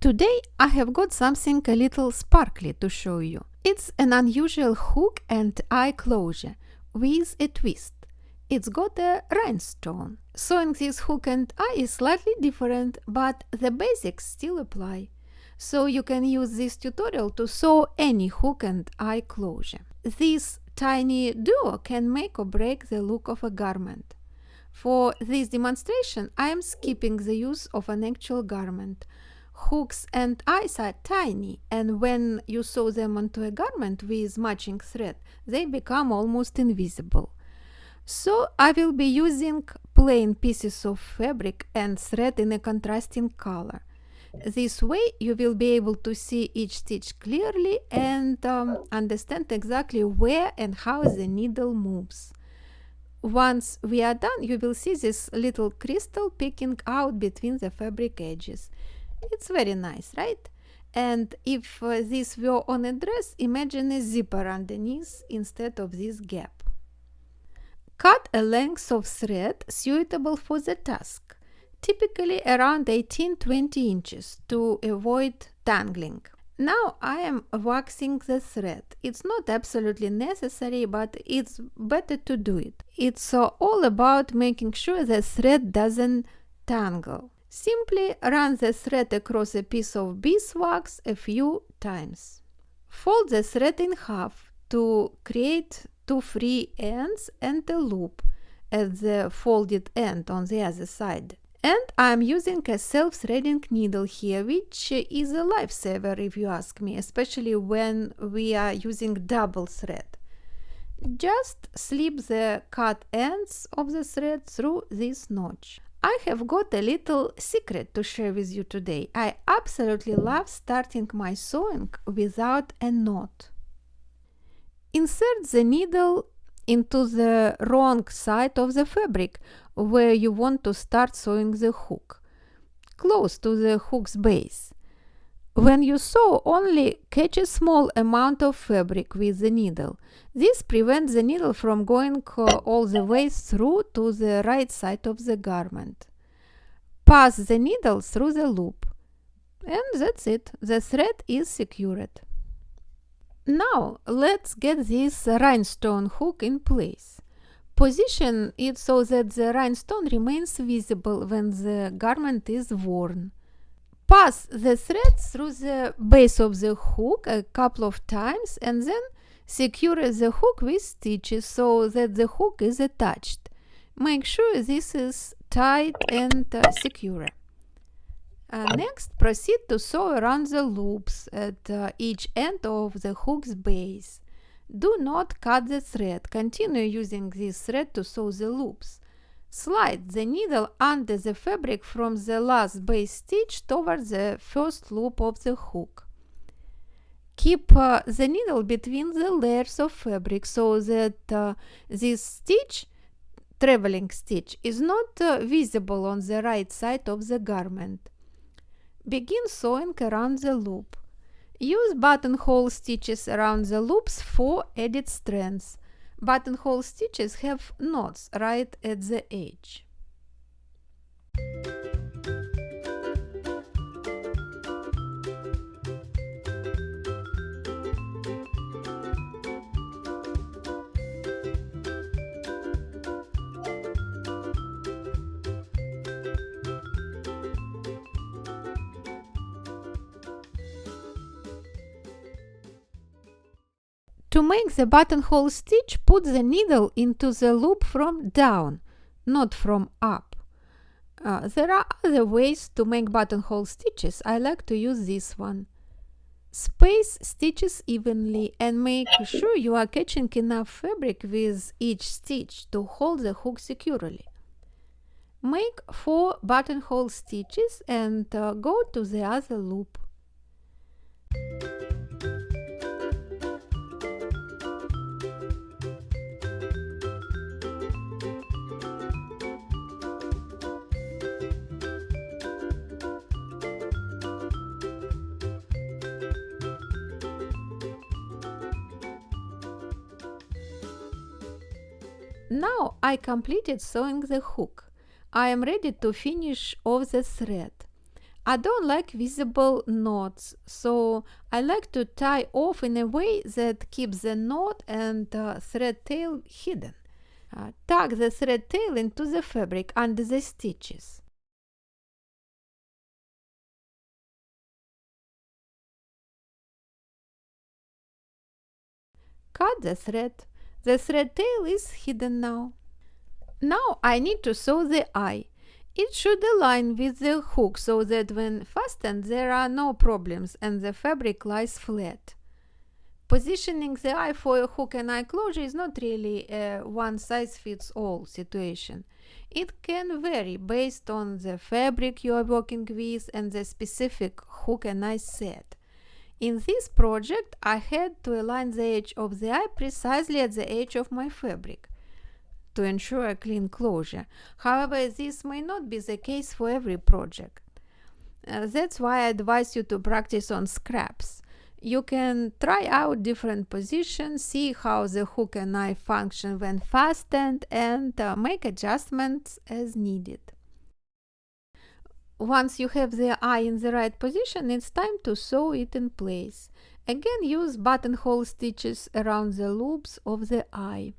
Today I have got something a little sparkly to show you. It's an unusual hook and eye closure with a twist. It's got a rhinestone. Sewing this hook and eye is slightly different, but the basics still apply. So you can use this tutorial to sew any hook and eye closure. This tiny duo can make or break the look of a garment. For this demonstration, I am skipping the use of an actual garment. Hooks and eyes are tiny, and when you sew them onto a garment with matching thread, they become almost invisible. So I will be using plain pieces of fabric and thread in a contrasting color. This way you will be able to see each stitch clearly and understand exactly where and how the needle moves. Once we are done, you will see this little crystal peeking out between the fabric edges. It's very nice, right? And if this were on a dress, imagine a zipper underneath instead of this gap. Cut a length of thread suitable for the task, typically around 18-20 inches to avoid tangling. Now I am waxing the thread. It's not absolutely necessary, but it's better to do it. It's all about making sure the thread doesn't tangle. Simply run the thread across a piece of beeswax a few times. Fold the thread in half to create two free ends and a loop at the folded end on the other side. And I'm using a self-threading needle here, which is a lifesaver if you ask me, especially when we are using double thread. Just slip the cut ends of the thread through this notch. I have got a little secret to share with you today. I absolutely love starting my sewing without a knot. Insert the needle into the wrong side of the fabric where you want to start sewing the hook, close to the hook's base. When you sew, only catch a small amount of fabric with the needle. This prevents the needle from going all the way through to the right side of the garment. Pass the needle through the loop. And that's it. The thread is secured. Now let's get this rhinestone hook in place. Position it so that the rhinestone remains visible when the garment is worn. Pass the thread through the base of the hook a couple of times and then secure the hook with stitches so that the hook is attached. Make sure this is tight and secure. Next, proceed to sew around the loops at each end of the hook's base. Do not cut the thread. Continue using this thread to sew the loops. Slide the needle under the fabric from the last base stitch towards the first loop of the hook. Keep the needle between the layers of fabric so that this stitch, traveling stitch, is not visible on the right side of the garment. Begin sewing around the loop. Use buttonhole stitches around the loops for added strength. Buttonhole stitches have knots right at the edge. To make the buttonhole stitch, put the needle into the loop from down, not from up. There are other ways to make buttonhole stitches. I like to use this one. Space stitches evenly and make sure you are catching enough fabric with each stitch to hold the hook securely. Make 4 buttonhole stitches and go to the other loop. Now I completed sewing the hook. I am ready to finish off the thread. I don't like visible knots, so I like to tie off in a way that keeps the knot and thread tail hidden. Tuck the thread tail into the fabric under the stitches. Cut the thread. The thread tail is hidden now. Now I need to sew the eye. It should align with the hook so that when fastened there are no problems and the fabric lies flat. Positioning the eye for a hook and eye closure is not really a one-size-fits-all situation. It can vary based on the fabric you are working with and the specific hook and eye set. In this project, I had to align the edge of the eye precisely at the edge of my fabric to ensure a clean closure. However, this may not be the case for every project. That's why I advise you to practice on scraps. You can try out different positions, see how the hook and eye function when fastened, and make adjustments as needed. Once you have the eye in the right position, it's time to sew it in place. Again, use buttonhole stitches around the loops of the eye.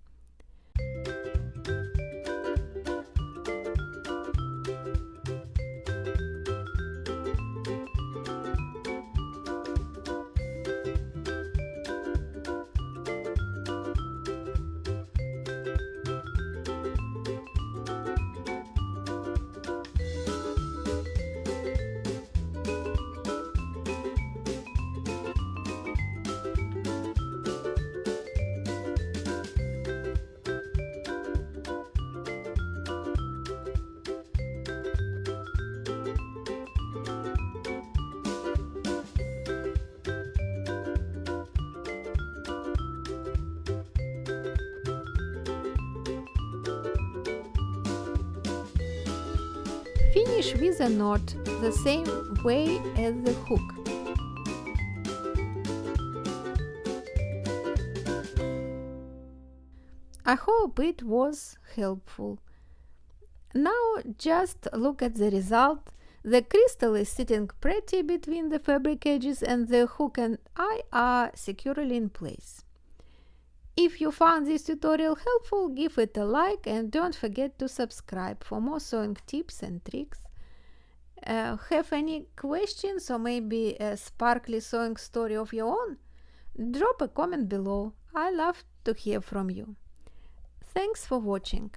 Finish with a knot the same way as the hook. I hope it was helpful. Now just look at the result. The crystal is sitting pretty between the fabric edges and the hook and eye are securely in place. If you found this tutorial helpful, give it a like and don't forget to subscribe for more sewing tips and tricks. Have any questions or maybe a sparkly sewing story of your own? Drop a comment below. I love to hear from you. Thanks for watching.